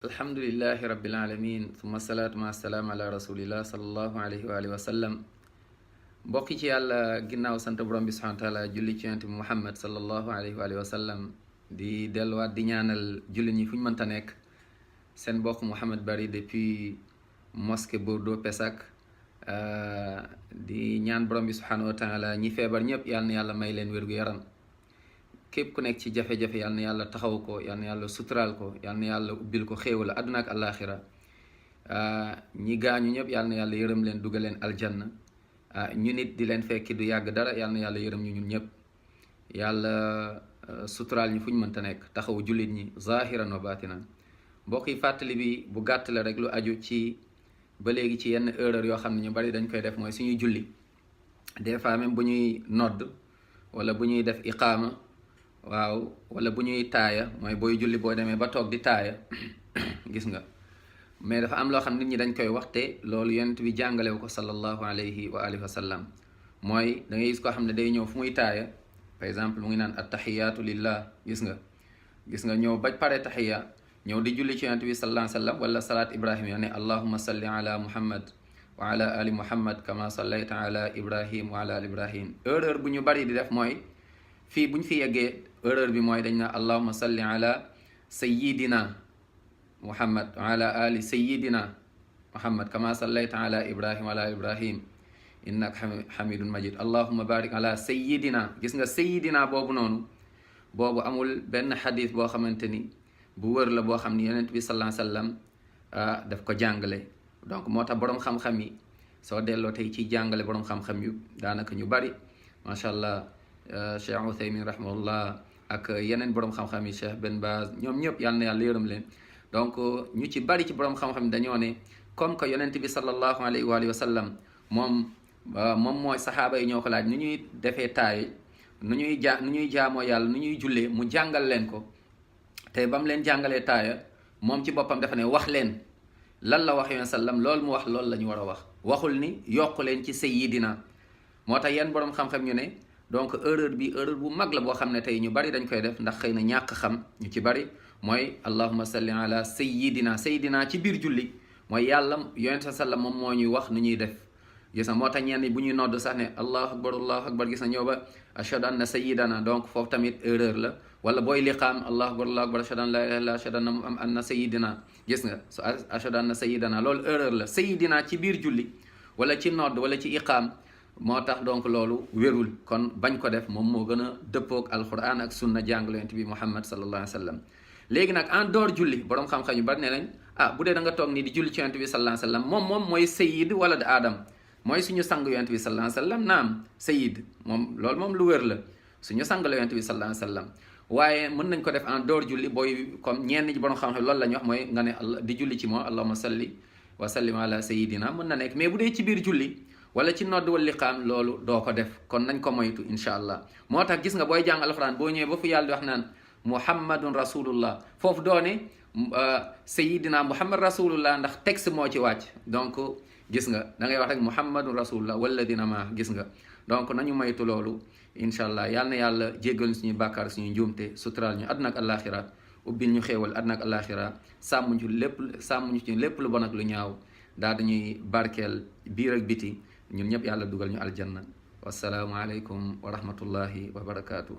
alhamdulillahi rabbil alamin summa salaatu ma salaam ala rasulillah sallallahu alayhi wa alihi wa sallam mbokki ci yàlla ginnaaw sant borom bi subhanahu wa taala julli ci yonent bi muhammad sallallahu alayhi wa alihi wa sallam di delluwaat di ñaanal jullit ñi fu ñu mënta nekk seen mbokk Mouhamed Bari depuis mosquée Bordeaux Pessac di ñaan borom bi subhanahu wa taala ñi feebar ñëpp yàlla na yàlla may leen wér-gu-yaram képp ku nekk ci jafe-jafe yàlla na yàlla taxaw ko yàlla na yàlla suturaal ko yàlla na yàlla ubbil ko xéewal àdduna ak àllaaxira ñi gaañu ñëpp yàlla na yàlla yërëm leen dugal leen aljanna ñu nit di leen fekki du yàgg dara yàlla na yàlla yërëm ñu ñun ñëpp yàlla suturaal ñi fu ñu mënta nekk taxaw jullit ñi zahiran wa batinan mbokk yi fàttali bi bu gàtt la rek lu aju ci ba léegi ci yenn erreur yoo xam ne ñu bari dañ koy def mooy suñuy julli des fois même bu ñuy nodd wala bu ñuy def iqaama waaw wala bu ñuy taaya mooy booy julli boo demee ba toog di taaya gis nga mais dafa am loo xam nit ñi dañ koy wax te loolu yonent bi jàngalewu ko sallallahu alayhi wa alihi wa sallam mooy da ngay gis koo xam ne day ñëw fu muy taaya par exemple mu ngi naan attahiyaatu lillah gis nga ñëw ba pare tahiya ñëw di julli ci yonent bi sallallahu alayhi wa sallam wala salaat ibrahim ya ne allahumma salli ala muhammad wa ala ali muhammad kama sallayta ala ibrahim wa ala ali ibrahim erreur bu ñu bari di def mooy fii bu ñu fi yeggee erreur bi mooy dañ na allahumma salli ala sayyidina muhammad wa ala ali sayyidina muhammad kama sallayta ala ibrahim wa ala ali ibrahim innaka hamidun majid allahumma barik ala sayyidina gis nga sayyidina boobu noonu boobu amul benn xadis boo xamante ni bu wër la boo xam ni yonent bi sallallahu alayhi wa sallam daf ko jàngale donc moo tax boroom xam-xam yi soo delloo tey ci jàngale boroom xam-xam yu daanaka ñu bari macha allah Cheikh Uthaymin rahimahullah ak yeneen boroom xam-xam yi Cheikh Ben Baz ñoom ñëpp yal na yàlla yërëm leen donc ñu ci bari ci boroom xam-xam yi dañoo ne comme que yonent bi sallallahu alayhi wa sallam moom mooy saxaaba yi ñoo ko laaj nu ñuy defee taay nu ñuy jaamoo yàlla nu ñuy jullee mu jàngal leen ko te ba mu leen jàngalee taaya moom ci boppam dafa ne wax leen lan la wax yoon sallam loolu mu wax loolu la ñu war a wax waxul ni yokku leen ci sayyidina moo tax yenn boroom xam-xam ñu ne donc erreur bu mag la boo xam ne tey ñu bari dañ koy def ndax xëy na ñàkk xam ñu ci bari mooy allahumma salli ala sayyidina ci biir julli mooy yàlla yonent sallam moom moo ñuy wax nu ñuy def gis nga moo tax ñenn bu ñuy nodd sax ne allahu akbar gis na ñëw ba ashhadu anna sayyidana donc foofu tamit erreur la wala booy liqaam allahu akbar ashhadu an la ilaha illa ashhadu anna sayyidina gis nga so ashhadu anna sayyidana loolu erreur la sayyidina ci biir julli wala ci nodd wala ci iqaam moo tax donc loolu wérul kon bañ ko def moom moo gën a dëppoog alquran ak sunna jàngale yonent bi muhammad sallallahu alayhi wa sallam léegi nag en dehors julli boroom xam-xam yu bari ne nañ bu dee da nga toog nii di julli ci yonent bi sallallahu alayhi wa sallam moom mooy sayyid wala de aadam mooy suñu sang yonent bi sallallahu alayhi wa sallam naam sayyid moom loolu moom lu wér la suñu sang la yonent bi sallallahu alayhi wa sallam waaye mën nañ ko def en dehors julli booy comme ñenn ñi borom xam-xam loolu la ñu wax mooy nga ne di julli ci moom allahumma salli wa sallim ala sayyidina mën na nekk mais bu dee ci biir julli wala ci nodd wal liqaam loolu doo ko def kon nañ ko moytu incha allah moo tax gis nga booy jàng alxuraan boo ñëwee ba fu yàlla di wax naan muhammadun rasulullah foofu doone sayyidina muhammad rasulullah ndax texte moo ci wàcc donc gis nga da ngay wax rek muhammadun rasulullah walladina ma gis nga donc nañu moytu loolu incha allah yal na yàlla jéggal ñu suñuy bàkkaar suñuy njuumte suturaal ñu àdduna ak àllaaxira ubbil ñu xéewal àdduna ak àllaaxira sàmm ñu ci lépp lu bon ak lu ñaaw daal dañuy barkeel biir ak biti ñun ñëpp yàlla dugal ñu aljanna wassalaamu aleykum wa rahmatullahi wa barakaatu.